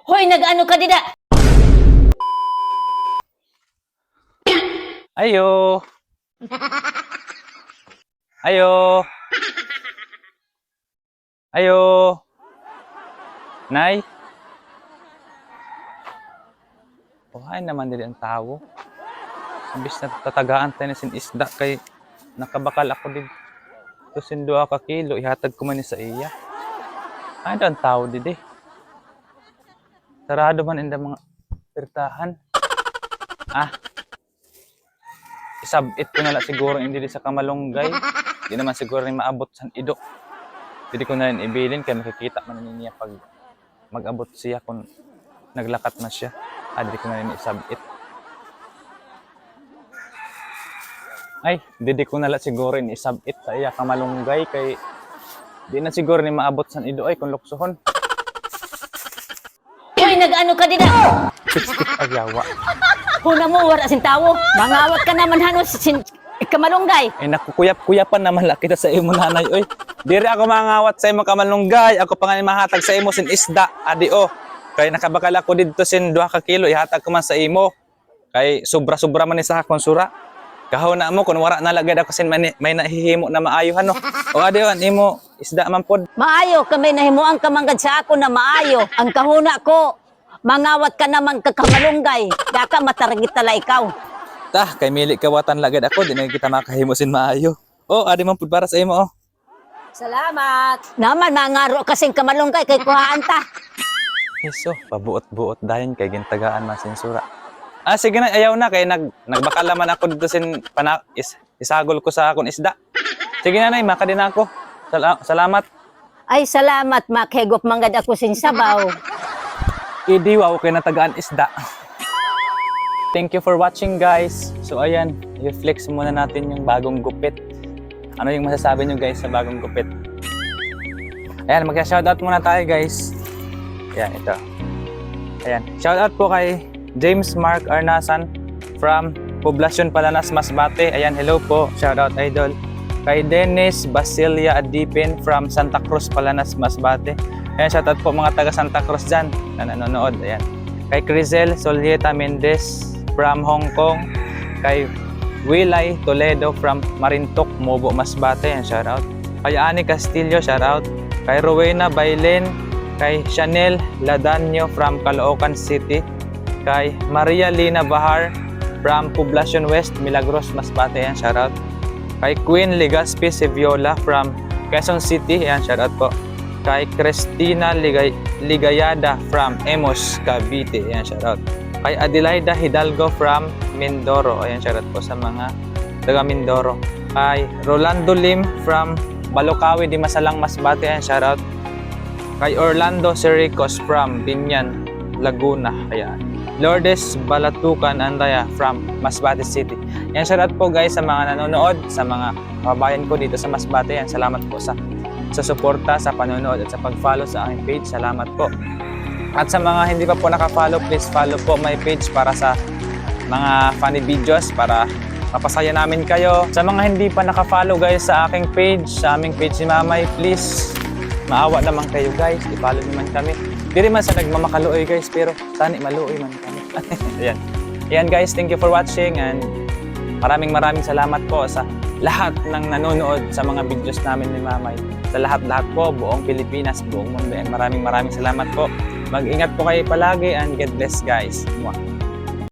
Hoy, nag-ano ka dida? Ayo. Ayo. Ayo. Nay. Buhay naman dili ang tao. Imbis na tatagaan tayo na sin isda kay nakabakal ako din. To sin 2 ka kilo ihatag ko man ni sa iya. Ay ang tao didi. Sarado man inda mga pirtahan. Isabit ko na lang siguro hindi di sa kamalunggay. Di naman siguro rin maabot sa ido. Hindi ko na rin ibilin kaya makikita man niya pag mag-abot siya kung naglakat na siya. Di ko na rin isabit. Ay, di ko na lang siguro rin isabit sa iya kamalunggay kay di na siguro rin maabot sa ido ay kung luksohon. Hoy, nag-ano ka dida? Sixty agyawa. Huna mo, wala sin tawo. Mangawat ka naman hanos sin kamalunggay. Ay nakukuyap-kuyapan naman la kita sa imo nanay oy. Diri ako mangawat sa imo kamalunggay, ako pa nga mahatag sa imo sin isda. Adi o. Kay nakabakal ako dito sin 2 ka kilo ihatag ko man sa imo. Kay sobra-sobra man ni sa akong sura. Kahon na mo kung wala na lagad ako sin may nahihimo na maayohan no. O adi o imo isda man pod. Maayo kami nahimuang kamanggad sa ako na maayo. Ang kahuna ko, mangawat ka naman kakamalunggay. Daka matargit tala ikaw. Tah kay mili kawatan lagad ako di na kita makahimo sin maayo. O adi man pod para sa imo o. Salamat. Naman mangaro kasing kamalunggay kay kuhaan ta. Iso, pabuot-buot dayon kay gintagaan man sin sura. Sige na, ayaw na kay nagbakal naman ako dito sin isagol ko sa akong isda. Sige na nay, maka din ako. Salamat. Ay salamat makhegop manggad ako sin sabaw. Idiwaw kay natagaan isda. Thank you for watching guys. So ayan, i-flex muna natin yung bagong gupit. Ano yung masasabi nyo guys sa bagong gupit? Ayan, mag-shoutout muna tayo guys. Ayan, ito. Ayan, shoutout po kay James Mark Arnasan from Poblacion Palanas, Masbate. Ayan, hello po. Shoutout idol. Kay Dennis Basilia Adipin from Santa Cruz, Palanas, Masbate. Ayan, shoutout po mga taga Santa Cruz dyan na nanonood. Ayan. Kay Crizel Solieta Mendez from Hong Kong. Kay Wilay Toledo from Marintok, Mobo, Masbate. Ayan, shoutout. Kay Ani Castillo, shoutout. Kay Rowena Bailen. Kay Chanel Ladanyo from Caloocan City. Kay Maria Lina Bahar from Poblacion West, Milagros, Masbate. Ayan, shoutout. Kay Queen Legaspi Seviola from Quezon City. Ayan, shoutout po. Kay Cristina Ligayada from Emos, Cavite. Ayan, shoutout. Kay Adelaida Hidalgo from Mindoro. Ayan, shoutout po sa mga taga Mindoro. Kay Rolando Lim from Balocawi, Dimasalang, Masbate. Ayan, shoutout. Kay Orlando Sericos from Binyan, Laguna. Ayan. Lourdes Balatukan Andaya from Masbate City. Yan, shoutout po guys sa mga nanonood, sa mga kababayan ko dito sa Masbate. Yan, salamat po sa suporta, sa panonood at sa pag-follow sa aking page. Salamat po. At sa mga hindi pa po naka-follow, please follow po my page para sa mga funny videos, para mapasaya namin kayo. Sa mga hindi pa naka-follow guys sa aking page, sa aming page ni Mamay, please maawa naman kayo guys, i-follow naman kami. Di man sa nagmamakaluoy guys, pero tani maluoy man kami. Ayan. Ayan guys, thank you for watching and maraming salamat po sa lahat ng nanonood sa mga videos namin ni Mamay. Sa lahat-lahat po, buong Pilipinas, buong mundo. And maraming salamat po. Mag-ingat po kayo palagi and God bless guys. Mwah.